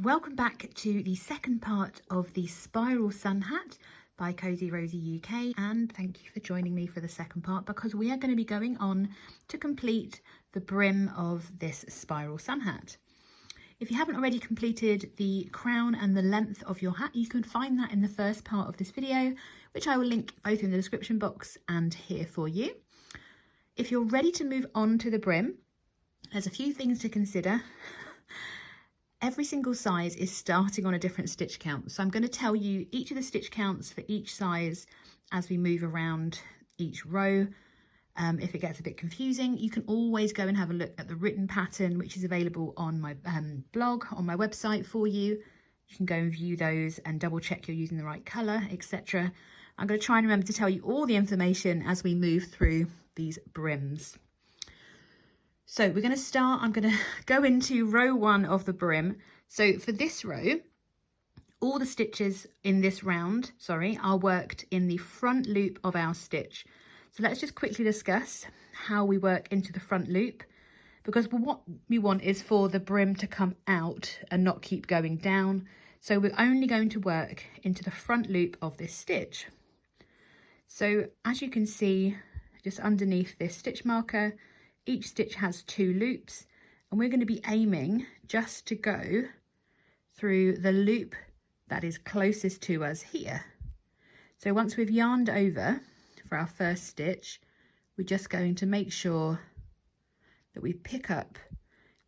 So welcome back to the second part of the Spiral Sun Hat by Cozy Rosie UK, and thank you for joining me for the second part because we are going to be going on to complete the brim of this Spiral Sun Hat. If you haven't already completed the crown and the length of your hat, you can find that in the first part of this video, which I will link both in the description box and here for you. If you're ready to move on to the brim, there's a few things to consider. Every single size is starting on a different stitch count. So I'm going to tell you each of the stitch counts for each size as we move around each row. If it gets a bit confusing, you can always go and have a look at the written pattern, which is available on my blog, on my website for you. You can go and view those and double check you're using the right colour, etc. I'm going to try and remember to tell you all the information as we move through these brims. So we're going to start, I'm going to go into row 1 of the brim. So for this row, all the stitches in this round, are worked in the front loop of our stitch. So let's just quickly discuss how we work into the front loop, because what we want is for the brim to come out and not keep going down. So we're only going to work into the front loop of this stitch. So as you can see, just underneath this stitch marker, each stitch has 2 loops, and we're going to be aiming just to go through the loop that is closest to us here. So once we've yarned over for our first stitch, we're just going to make sure that we pick up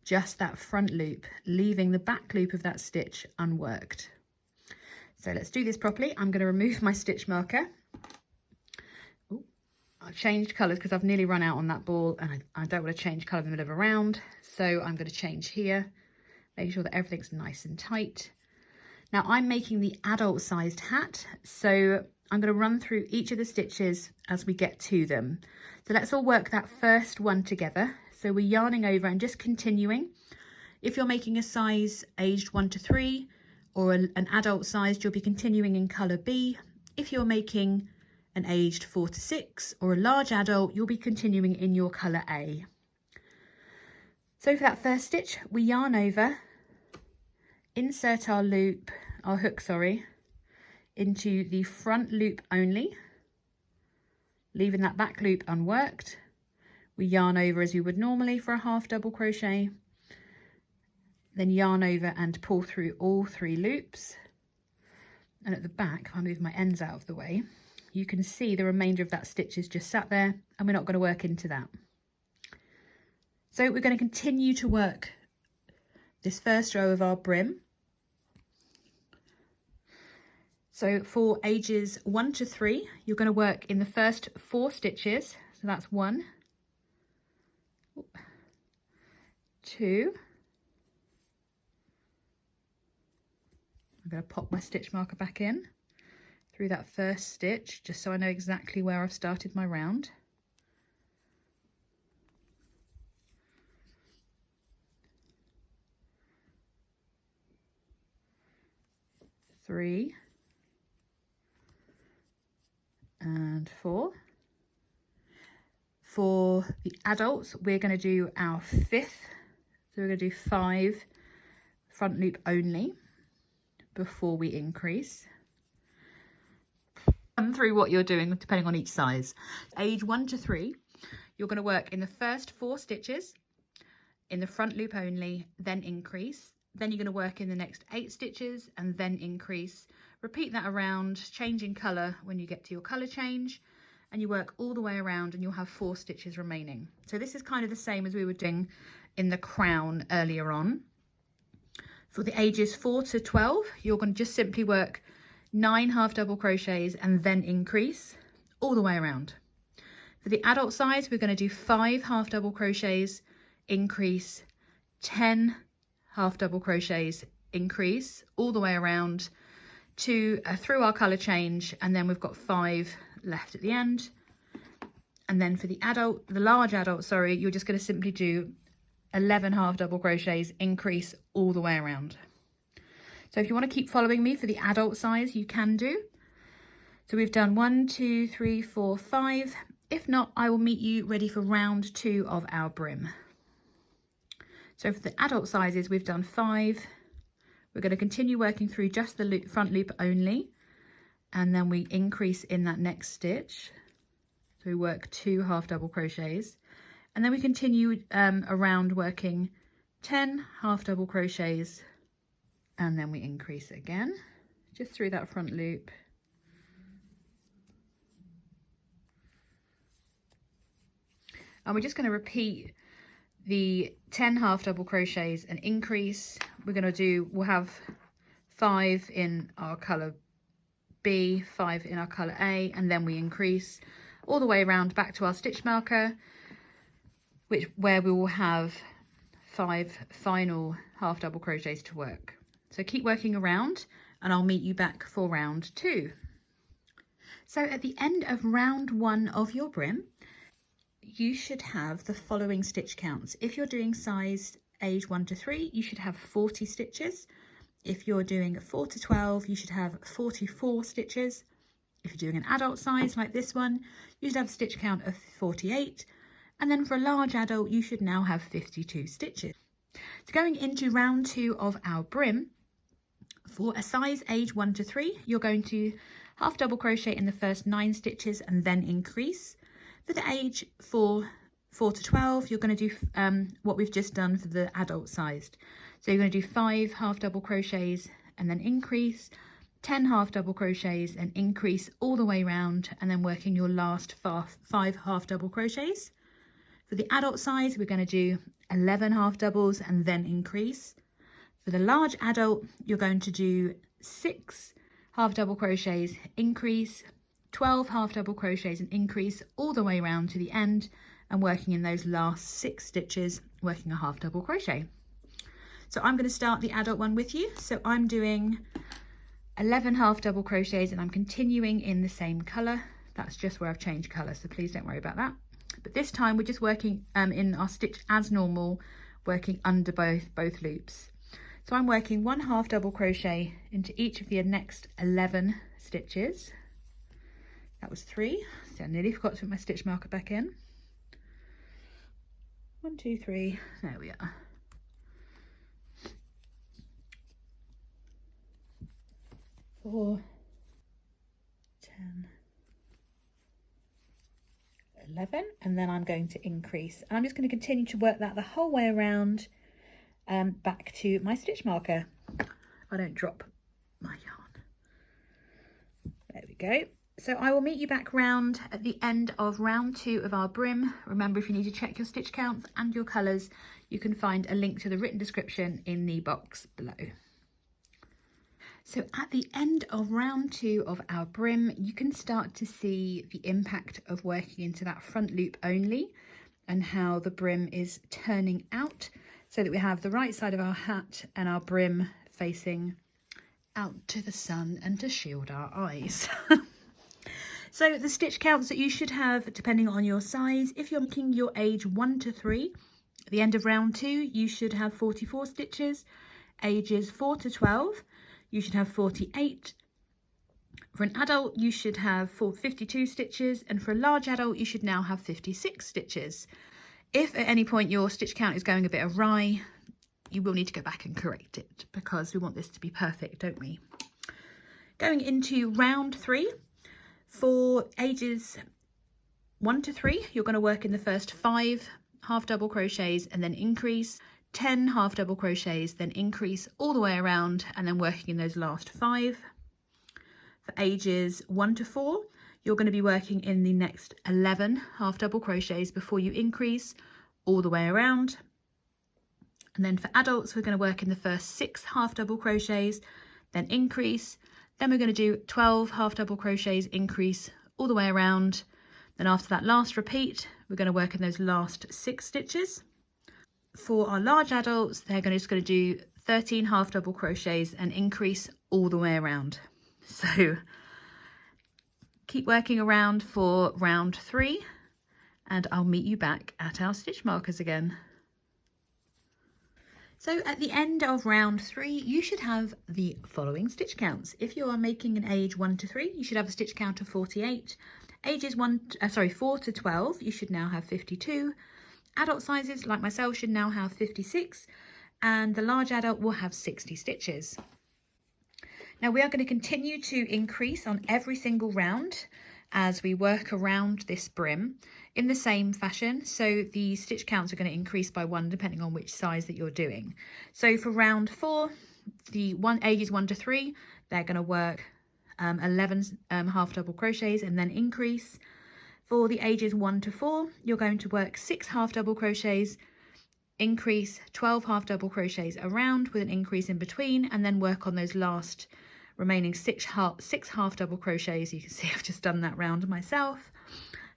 just that front loop, leaving the back loop of that stitch unworked. So let's do this properly. I'm going to remove my stitch marker. I've changed colours because I've nearly run out on that ball, and I don't want to change colour in the middle of a round. So I'm going to change here, make sure that everything's nice and tight. Now I'm making the adult sized hat, so I'm going to run through each of the stitches as we get to them. So let's all work that first one together. So we're yarning over and just continuing. If you're making a size aged 1 to 3 or an adult sized, you'll be continuing in colour B. If you're making an aged 4 to 6 or a large adult, you'll be continuing in your colour A. So for that first stitch, we yarn over, insert our hook, into the front loop only, leaving that back loop unworked. We yarn over as you would normally for a half double crochet, then yarn over and pull through all 3 loops. And at the back, if I move my ends out of the way, you can see the remainder of that stitch is just sat there, and we're not going to work into that. So we're going to continue to work this first row of our brim. So for ages 1 to 3, you're going to work in the first 4 stitches. So that's 1, 2. I'm going to pop my stitch marker back in through that first stitch, just so I know exactly where I've started my round. 3 and 4. For the adults, we're going to do our 5th. So we're going to do 5 front loop only before we increase. Run through what you're doing depending on each size. Age 1 to 3, you're going to work in the first 4 stitches in the front loop only, then increase. Then you're going to work in the next 8 stitches and then increase. Repeat that around, changing colour when you get to your colour change, and you work all the way around and you'll have 4 stitches remaining. So this is kind of the same as we were doing in the crown earlier on. For the ages 4 to 12, you're going to just simply work 9 half double crochets and then increase all the way around. For the adult size, we're going to do 5 half double crochets, increase, 10 half double crochets, increase all the way around to through our colour change, and then we've got 5 left at the end. And then for the large adult, you're just going to simply do 11 half double crochets, increase all the way around. So if you want to keep following me for the adult size, you can do. So we've done 1, 2, 3, 4, 5. If not, I will meet you ready for round 2 of our brim. So for the adult sizes, we've done 5, We're going to continue working through just the front loop only, and then we increase in that next stitch. So we work 2 half double crochets, and then we continue around working 10 half double crochets, and then we increase again just through that front loop. And we're just going to repeat the 10 half double crochets and increase. We'll have 5 in our colour B, 5 in our colour A, and then we increase all the way around back to our stitch marker, where we will have 5 final half double crochets to work. So keep working around and I'll meet you back for round 2. So at the end of round 1 of your brim, you should have the following stitch counts. If you're doing size age 1 to 3, you should have 40 stitches. If you're doing 4 to 12, you should have 44 stitches. If you're doing an adult size like this one, you should have a stitch count of 48. And then for a large adult, you should now have 52 stitches. So going into round 2 of our brim, for a size age 1 to 3, you're going to half double crochet in the first 9 stitches and then increase. For the age 4 to 12, you're going to do what we've just done for the adult sized. So you're going to do 5 half double crochets and then increase, 10 half double crochets and increase all the way around, and then working your last 5 half double crochets. For the adult size, we're going to do 11 half doubles and then increase. For the large adult, you're going to do 6 half double crochets, increase, 12 half double crochets and increase all the way around to the end, and working in those last 6 stitches, working a half double crochet. So I'm going to start the adult one with you. So I'm doing 11 half double crochets and I'm continuing in the same colour. That's just where I've changed colour, so please don't worry about that. But this time we're just working in our stitch as normal, working under both loops. So I'm working 1 half double crochet into each of the next 11 stitches. That was 3, so I nearly forgot to put my stitch marker back in. 1, 2, 3, there we are. 4, 10, 11, and then I'm going to increase. And I'm just going to continue to work that the whole way around back to my stitch marker. I don't drop my yarn. There we go. So I will meet you back round at the end of round 2 of our brim. Remember, if you need to check your stitch counts and your colours, you can find a link to the written description in the box below. So at the end of round 2 of our brim, you can start to see the impact of working into that front loop only and how the brim is turning out so that we have the right side of our hat and our brim facing out to the sun and to shield our eyes. So the stitch counts that you should have, depending on your size, if you're making your age 1 to 3, at the end of round 2, you should have 44 stitches. Ages 4 to 12, you should have 48. For an adult, you should have 52 stitches. And for a large adult, you should now have 56 stitches. If at any point your stitch count is going a bit awry, you will need to go back and correct it because we want this to be perfect, don't we? Going into round 3, for ages 1 to 3, you're going to work in the first 5 half double crochets and then increase, 10 half double crochets, then increase all the way around and then working in those last 5. For ages 1 to 4, you're going to be working in the next 11 half double crochets before you increase all the way around. And then for adults, we're going to work in the first 6 half double crochets, then increase. Then we're going to do 12 half double crochets, increase all the way around. Then after that last repeat, we're going to work in those last 6 stitches. For our large adults, they're just going to do 13 half double crochets and increase all the way around. So keep working around for round 3 and I'll meet you back at our stitch markers again. So at the end of round 3, you should have the following stitch counts. If you are making an age 1 to 3, you should have a stitch count of 48. Ages 4 to 12, you should now have 52. Adult sizes, like myself, should now have 56. and the large adult will have 60 stitches. Now we are going to continue to increase on every single round as we work around this brim in the same fashion. So the stitch counts are going to increase by 1 depending on which size that you're doing. So for round 4, the ages 1 to 3, they're going to work 11 half double crochets and then increase. For the ages 1 to 4, you're going to work 6 half double crochets, increase 12 half double crochets around with an increase in between, and then work on those last remaining 6 half double crochets. You can see I've just done that round myself.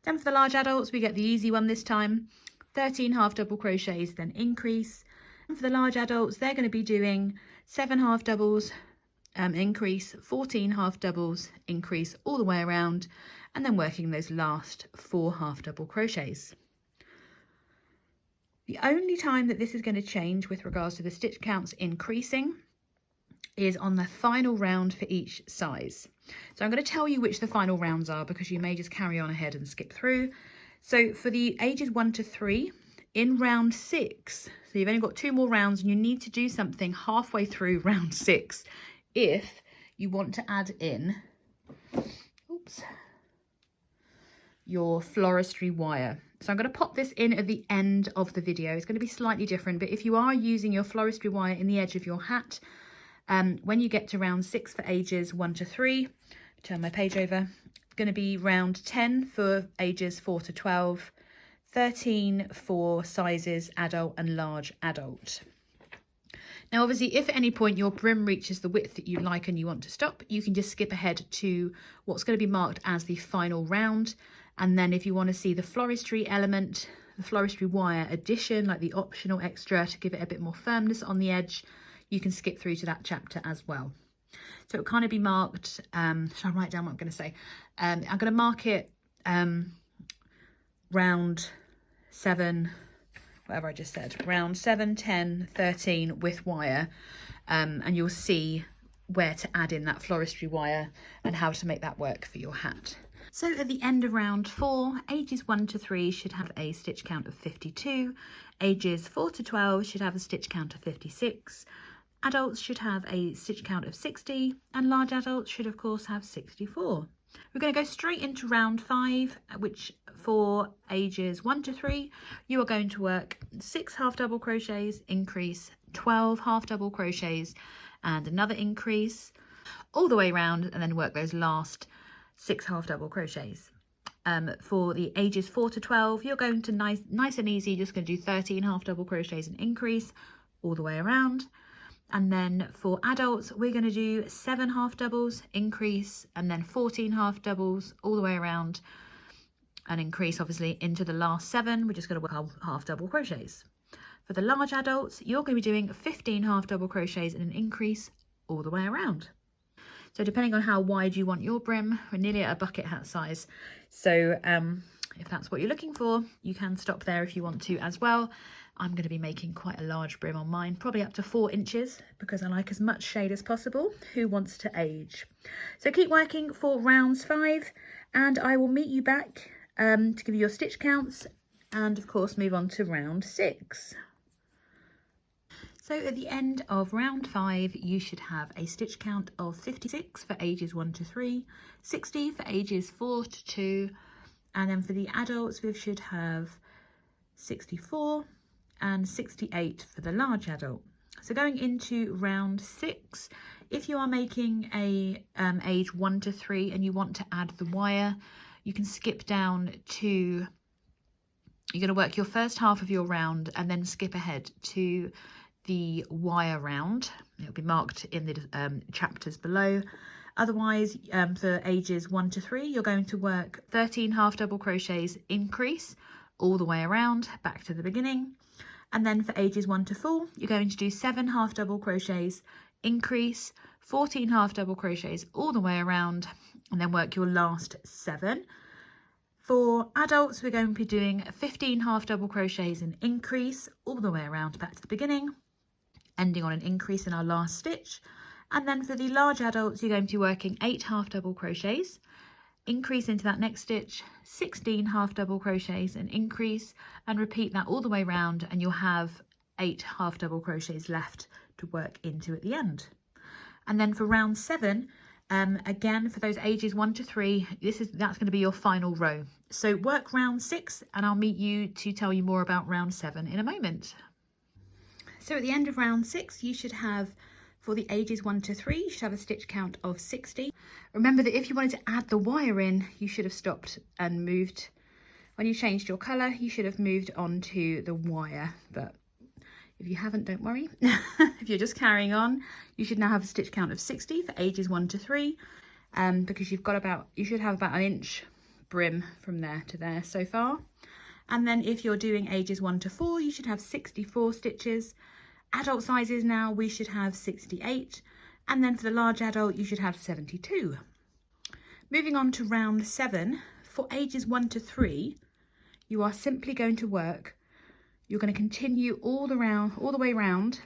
Then for the large adults, we get the easy one this time, 13 half double crochets, then increase. And for the large adults, they're going to be doing 7 half doubles, increase, 14 half doubles, increase all the way around, and then working those last 4 half double crochets. The only time that this is going to change with regards to the stitch counts increasing is on the final round for each size. So I'm going to tell you which the final rounds are because you may just carry on ahead and skip through. So for the ages 1 to 3, in round 6, so you've only got 2 more rounds and you need to do something halfway through round 6 if you want to add in, your floristry wire. So I'm going to pop this in at the end of the video. It's going to be slightly different, but if you are using your floristry wire in the edge of your hat, when you get to round 6 for ages 1 to 3, turn my page over, it's going to be round 10 for ages 4 to 12, 13 for sizes adult and large adult. Now obviously if at any point your brim reaches the width that you like and you want to stop, you can just skip ahead to what's going to be marked as the final round. And then if you want to see the floristry element, the floristry wire addition, like the optional extra to give it a bit more firmness on the edge, you can skip through to that chapter as well. So it'll kind of be marked, shall I write down what I'm going to say? I'm going to mark it round 7, whatever I just said, round 7, 10, 13 with wire, and you'll see where to add in that floristry wire and how to make that work for your hat. So at the end of round 4, ages 1 to 3 should have a stitch count of 52, ages 4 to 12 should have a stitch count of 56, adults should have a stitch count of 60, and large adults should of course have 64. We're going to go straight into round 5, which for ages 1 to 3, you are going to work 6 half double crochets, increase, 12 half double crochets, and another increase all the way around, and then work those last 6 half double crochets. For the ages 4 to 12, you're going to nice and easy, just going to do 13 half double crochets and increase all the way around. And then for adults, we're going to do 7 half doubles, increase, and then 14 half doubles all the way around, and increase obviously into the last 7. We're just going to work half double crochets. For the large adults, you're going to be doing 15 half double crochets and an increase all the way around. So depending on how wide you want your brim, we're nearly at a bucket hat size. So if that's what you're looking for, you can stop there if you want to as well. I'm going to be making quite a large brim on mine, probably up to 4 inches, because I like as much shade as possible. Who wants to age? So keep working for rounds 5, and I will meet you back to give you your stitch counts, and of course move on to round 6. So at the end of round 5, you should have a stitch count of 56 for ages 1 to 3, 60 for ages 4 to 2, and then for the adults we should have 64 and 68 for the large adult. So going into round 6, if you are making a age 1 to 3 and you want to add the wire, you can skip down to, you're going to work your first half of your round and then skip ahead to the wire round. It'll be marked in the chapters below. Otherwise, for ages 1 to 3, you're going to work 13 half double crochets, increase all the way around back to the beginning. And then for ages 1 to 4, you're going to do 7 half double crochets, increase, 14 half double crochets all the way around, and then work your last 7. For adults, we're going to be doing 15 half double crochets and increase all the way around back to the beginning, ending on an increase in our last stitch. And then for the large adults, you're going to be working 8 half double crochets, increase into that next stitch, 16 half double crochets and increase, and repeat that all the way around, and you'll have 8 half double crochets left to work into at the end. And then for round 7, again, for those ages 1 to 3, that's going to be your final row. So work round 6 and I'll meet you to tell you more about round 7 in a moment. So at the end of round 6, you should have, for the ages 1 to 3, you should have a stitch count of 60. Remember that if you wanted to add the wire in, you should have stopped and moved. When you changed your colour, you should have moved on to the wire, but if you haven't, don't worry. If you're just carrying on, you should now have a stitch count of 60 for ages 1 to 3, because you should have about an inch brim from there to there so far. And then if you're doing ages 1 to 4, you should have 64 stitches. Adult sizes now, we should have 68. And then for the large adult, you should have 72. Moving on to round 7, for ages 1 to 3, you are simply going to work. You're going to continue all the way round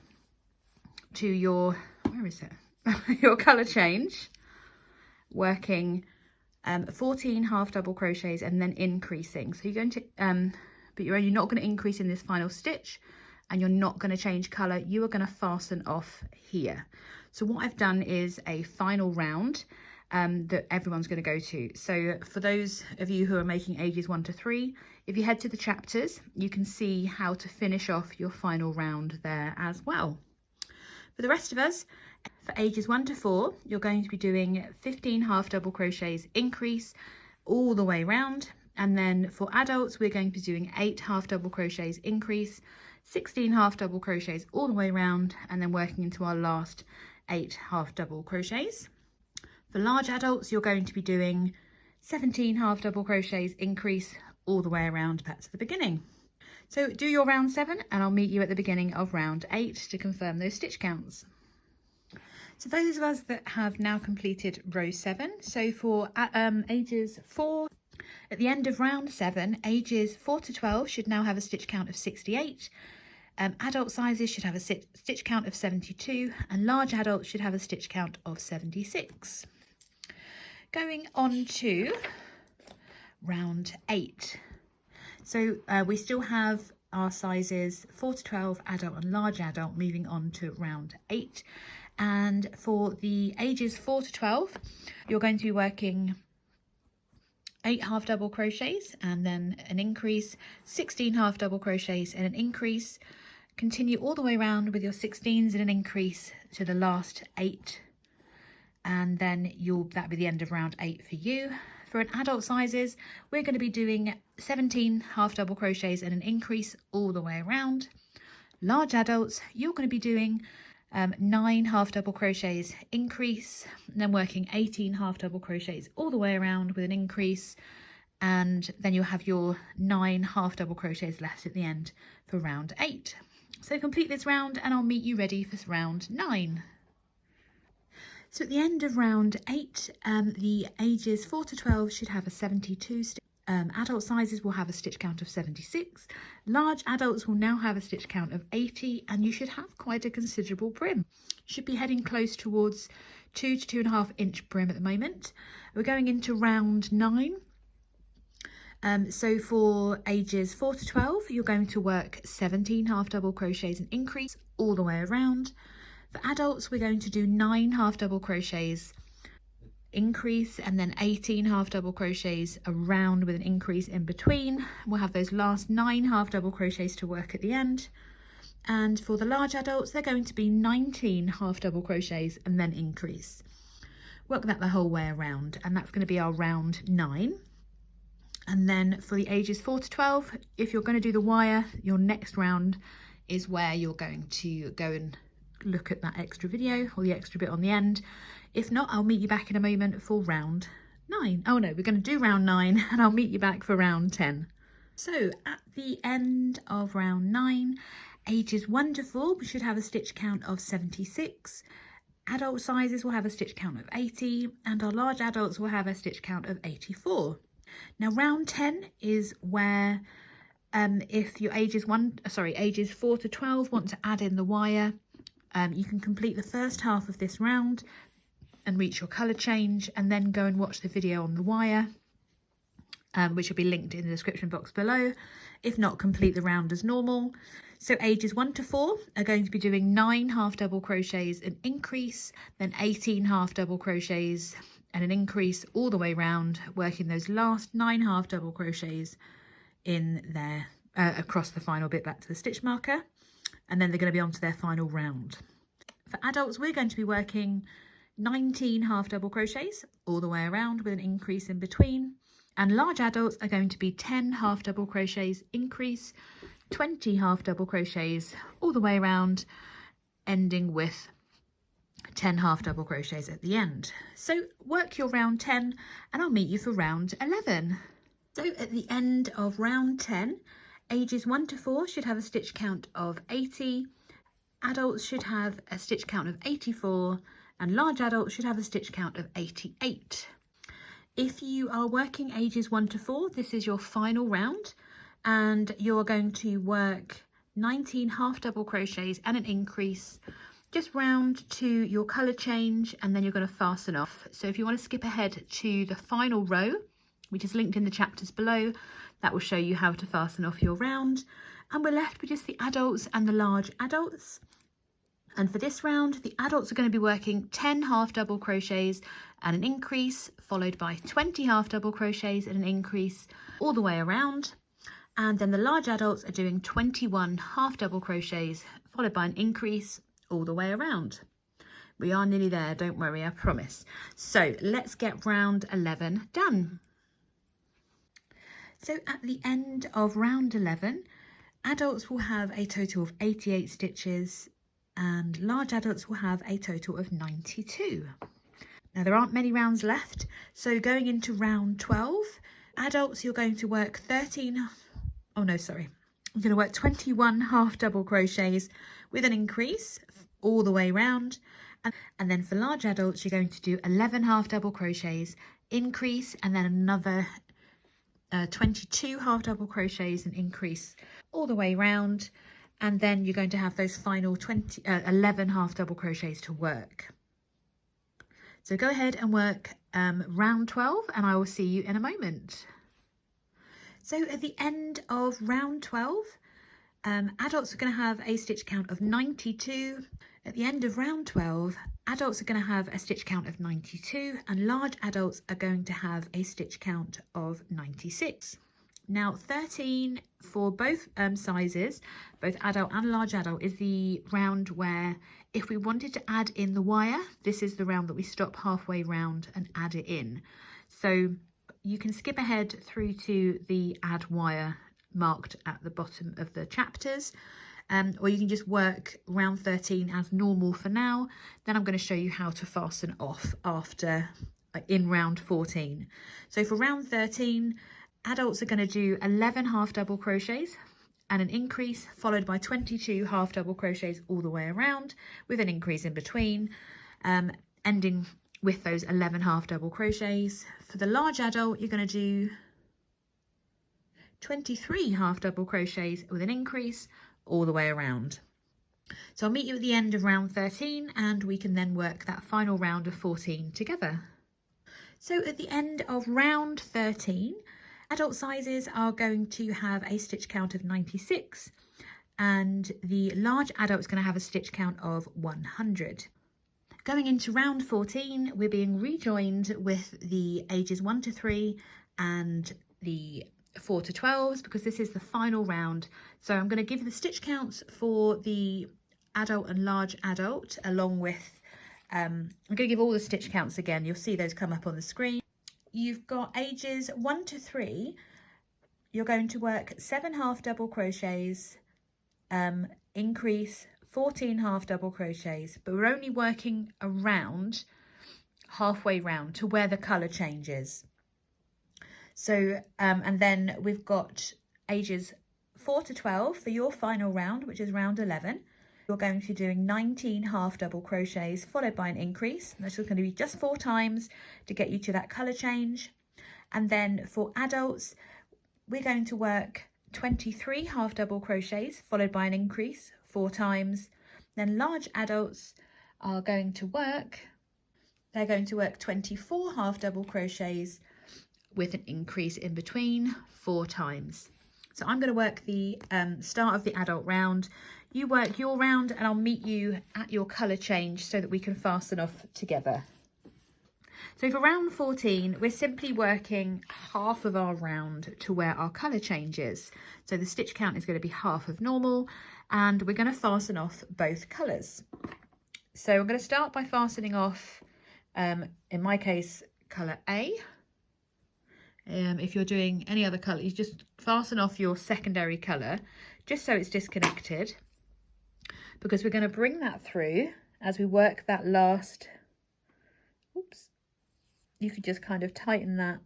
to your, where is it? Your colour change, working 14 half double crochets and then increasing. So you're going to, but you're only not going to increase in this final stitch, and you're not going to change colour. You are going to fasten off here. So what I've done is a final round that everyone's going to go to. So for those of you who are making ages 1 to 3, if you head to the chapters, you can see how to finish off your final round there as well. For the rest of us, for ages 1 to 4, you're going to be doing 15 half double crochets increase all the way round. And then for adults, we're going to be doing 8 half double crochets increase, 16 half double crochets all the way round, and then working into our last 8 half double crochets. For large adults, you're going to be doing 17 half double crochets increase all the way around back to the beginning. So do your round 7 and I'll meet you at the beginning of round 8 to confirm those stitch counts. So those of us that have now completed row 7, so for ages 4, at the end of round 7, ages 4 to 12 should now have a stitch count of 68. Adult sizes should have a stitch count of 72, and large adults should have a stitch count of 76. Going on to round 8. So we still have our sizes 4 to 12, adult and large adult, moving on to round 8. And for the ages 4 to 12, you're going to be working 8 half double crochets and then an increase, 16 half double crochets and an increase. Continue all the way around with your 16s and an increase to the last 8. And then that'll be the end of round 8 for you. For an adult sizes, we're going to be doing 17 half double crochets and an increase all the way around. Large adults, you're going to be doing 9 half double crochets increase, and then working 18 half double crochets all the way around with an increase, and then you'll have your 9 half double crochets left at the end for round 8. So complete this round and I'll meet you ready for round 9. So at the end of round 8, the ages 4 to 12 should have a 72 stitch. Adult sizes will have a stitch count of 76. Large adults will now have a stitch count of 80, and you should have quite a considerable brim. You should be heading close towards 2 to 2.5 inch brim at the moment. We're going into round 9. So for ages 4 to 12, you're going to work 17 half double crochets and increase all the way around. For adults, we're going to do 9 half double crochets increase and then 18 half double crochets around with an increase in between. We'll have those last 9 half double crochets to work at the end. And for the large adults, they're going to be 19 half double crochets and then increase. Work that the whole way around, and that's going to be our round 9. And then for the ages 4 to 12, if you're going to do the wire, your next round is where you're going to go and look at that extra video or the extra bit on the end. If not, I'll meet you back in a moment for round 9. Oh no, we're going to do round 9 and I'll meet you back for round 10. So at the end of round 9, ages 1 to 4, we should have a stitch count of 76. Adult sizes will have a stitch count of 80, and our large adults will have a stitch count of 84. Now round 10 is where if your ages 4 to 12 want to add in the wire, you can complete the first half of this round and reach your colour change, and then go and watch the video on the wire, which will be linked in the description box below. If not, complete the round as normal. So ages 1 to 4 are going to be doing 9 half double crochets an increase, then 18 half double crochets and an increase all the way round, working those last 9 half double crochets in there across the final bit back to the stitch marker, and then they're going to be on to their final round. For adults, we're going to be working 19 half double crochets all the way around with an increase in between, and large adults are going to be 10 half double crochets increase, 20 half double crochets all the way around, ending with 10 half double crochets at the end. So work your round 10 and I'll meet you for round 11. So at the end of round 10, ages 1 to 4 should have a stitch count of 80, adults should have a stitch count of 84, and large adults should have a stitch count of 88. If you are working ages 1 to 4, this is your final round, and you're going to work 19 half double crochets and an increase just round to your colour change, and then you're going to fasten off. So if you want to skip ahead to the final row, which is linked in the chapters below, that will show you how to fasten off your round. And we're left with just the adults and the large adults. And for this round, the adults are going to be working 10 half double crochets and an increase, followed by 20 half double crochets and an increase all the way around. And then the large adults are doing 21 half double crochets, followed by an increase all the way around. We are nearly there, don't worry, I promise. So let's get round 11 done. So at the end of round 11, adults will have a total of 88 stitches and large adults will have a total of 92. Now there aren't many rounds left, so going into round 12, adults you're going to work 21 half double crochets with an increase all the way round, and then for large adults you're going to do 11 half double crochets, increase, and then another 22 half double crochets and increase all the way round, and then you're going to have those final 11 half double crochets to work. So go ahead and work round 12 and I will see you in a moment. So at the end of round 12, adults are going to have a stitch count of 92. At the end of round 12, adults are going to have a stitch count of 92 and large adults are going to have a stitch count of 96. Now 13 for both sizes, both adult and large adult, is the round where if we wanted to add in the wire, this is the round that we stop halfway round and add it in. So you can skip ahead through to the add wire marked at the bottom of the chapters, or you can just work round 13 as normal for now. Then I'm going to show you how to fasten off after in round 14. So for round 13, adults are going to do 11 half double crochets and an increase, followed by 22 half double crochets all the way around with an increase in between, ending with those 11 half double crochets. For the large adult, you're going to do 23 half double crochets with an increase all the way around. So I'll meet you at the end of round 13 and we can then work that final round of 14 together. So at the end of round 13, adult sizes are going to have a stitch count of 96 and the large adult is going to have a stitch count of 100. Going into round 14, we're being rejoined with the ages 1 to 3 and the 4 to 12s because this is the final round. So I'm going to give you the stitch counts for the adult and large adult along with, I'm going to give all the stitch counts again. You'll see those come up on the screen. You've got ages 1 to 3, you're going to work 7 half double crochets, increase 14 half double crochets, but we're only working around halfway round to where the colour changes. So and then we've got ages 4 to 12 for your final round, which is round 11. You're going to be doing 19 half double crochets followed by an increase. That's going to be just 4 times to get you to that colour change. And then for adults, we're going to work 23 half double crochets followed by an increase 4 times. Then large adults are going to work, they're going to work 24 half double crochets with an increase in between 4 times. So I'm going to work the start of the adult round. You work your round and I'll meet you at your colour change so that we can fasten off together. So for round 14, we're simply working half of our round to where our colour changes. So the stitch count is going to be half of normal and we're going to fasten off both colours. So I'm going to start by fastening off, in my case, colour A. If you're doing any other colour, you just fasten off your secondary colour just so it's disconnected, because we're going to bring that through as we work that last, oops, you could just kind of tighten that,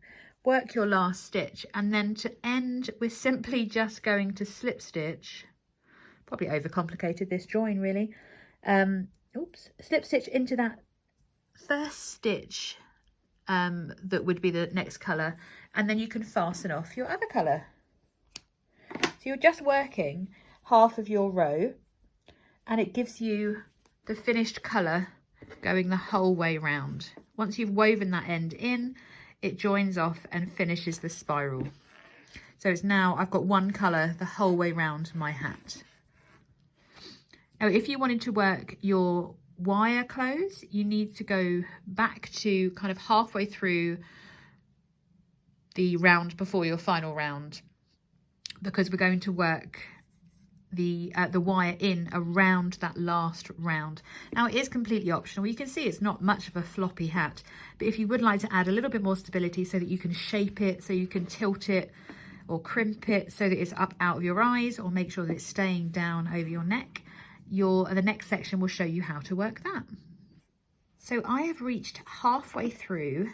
work your last stitch, and then to end we're simply just going to slip stitch, probably overcomplicated this join really, slip stitch into that first stitch that would be the next colour, and then you can fasten off your other colour. So you're just working half of your row and it gives you the finished colour going the whole way round. Once you've woven that end in, it joins off and finishes the spiral. So it's now, I've got one colour the whole way round my hat. Now if you wanted to work your wire close, you need to go back to kind of halfway through the round before your final round, because we're going to work the wire in around that last round. Now it is completely optional. You can see it's not much of a floppy hat, but if you would like to add a little bit more stability so that you can shape it, so you can tilt it or crimp it so that it's up out of your eyes, or make sure that it's staying down over your neck, the next section will show you how to work that. So I have reached halfway through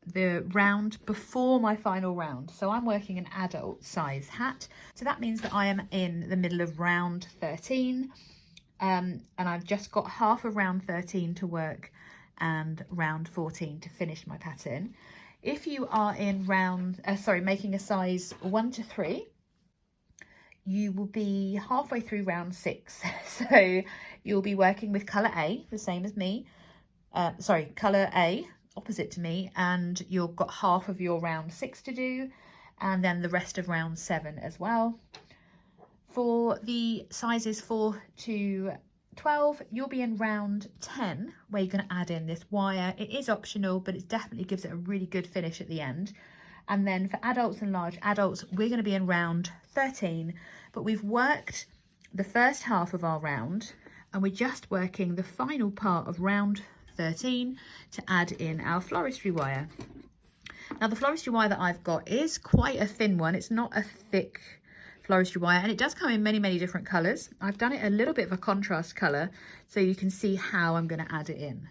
the round before my final round. So I'm working an adult size hat. So that means that I am in the middle of round 13 and I've just got half of round 13 to work and round 14 to finish my pattern. If you are in making a size 1 to 3, you will be halfway through round 6. So you'll be working with colour A, the same as me. Colour A, opposite to me, and you've got half of your round 6 to do, and then the rest of round 7 as well. For the sizes 4 to 12, you'll be in round 10, where you're going to add in this wire. It is optional, but it definitely gives it a really good finish at the end. And then for adults and large adults, we're going to be in round 13, but we've worked the first half of our round and we're just working the final part of round 13 to add in our floristry wire. Now the floristry wire that I've got is quite a thin one. It's not a thick floristry wire, and it does come in many different colours. I've done it a little bit of a contrast colour so you can see how I'm going to add it in.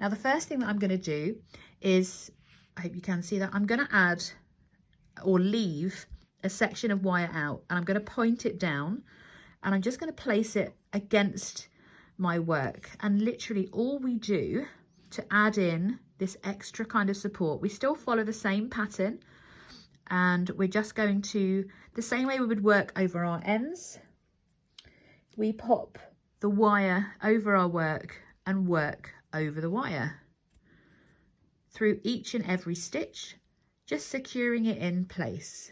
Now the first thing that I'm going to do is, I hope you can see that, I'm going to add or leave a section of wire out, and I'm going to point it down and I'm just going to place it against my work. And literally all we do to add in this extra kind of support, we still follow the same pattern, and we're just going to, the same way we would work over our ends, we pop the wire over our work and work over the wire through each and every stitch, just securing it in place.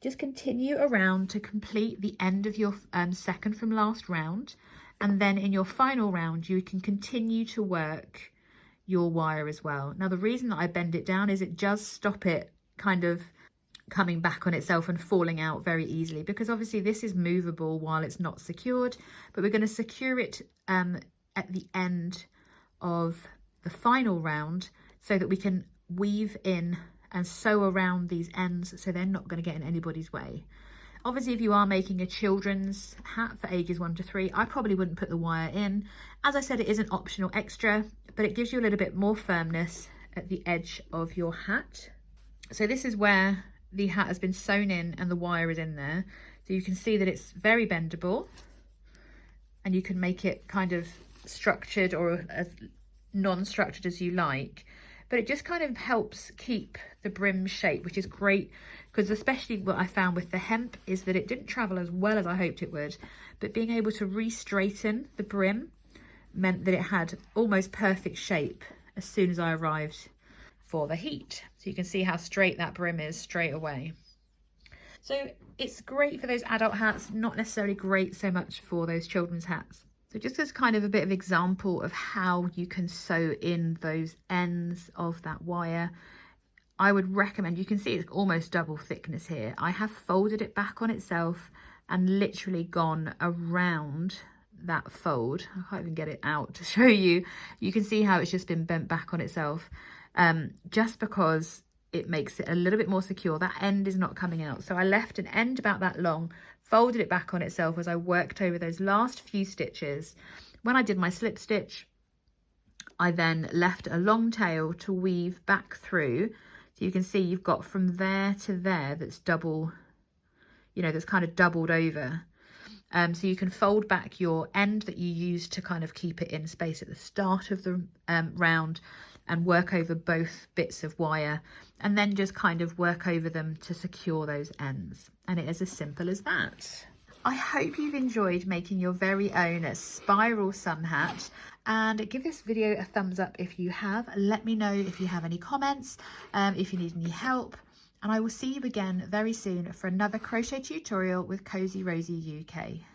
Just continue around to complete the end of your second from last round, and then in your final round you can continue to work your wire as well. Now the reason that I bend it down is it does stop it kind of coming back on itself and falling out very easily, because obviously this is movable while it's not secured, but we're going to secure it at the end of the final round so that we can weave in and sew around these ends so they're not going to get in anybody's way. Obviously, if you are making a children's hat for ages 1 to 3, I probably wouldn't put the wire in. As I said, it is an optional extra, but it gives you a little bit more firmness at the edge of your hat. So this is where the hat has been sewn in and the wire is in there. So you can see that it's very bendable, and you can make it kind of structured or as non-structured as you like. But it just kind of helps keep the brim shape, which is great, because especially what I found with the hemp is that it didn't travel as well as I hoped it would, but being able to re-straighten the brim meant that it had almost perfect shape as soon as I arrived. for the heat. So you can see how straight that brim is straight away. So it's great for those adult hats, not necessarily great so much for those children's hats. So just as kind of a bit of example of how you can sew in those ends of that wire, I would recommend, you can see it's almost double thickness here. I have folded it back on itself and literally gone around that fold. I can't even get it out to show you. You can see how it's just been bent back on itself, just because it makes it a little bit more secure. That end is not coming out. So I left an end about that long, folded it back on itself as I worked over those last few stitches. When I did my slip stitch, I then left a long tail to weave back through. So you can see you've got from there to there that's double, you know, that's kind of doubled over. So you can fold back your end that you use to kind of keep it in space at the start of the round, and work over both bits of wire, and then just kind of work over them to secure those ends. And it is as simple as that. I hope you've enjoyed making your very own spiral sun hat, and give this video a thumbs up if you have. Let me know if you have any comments, if you need any help, and I will see you again very soon for another crochet tutorial with Cozy Rosie UK.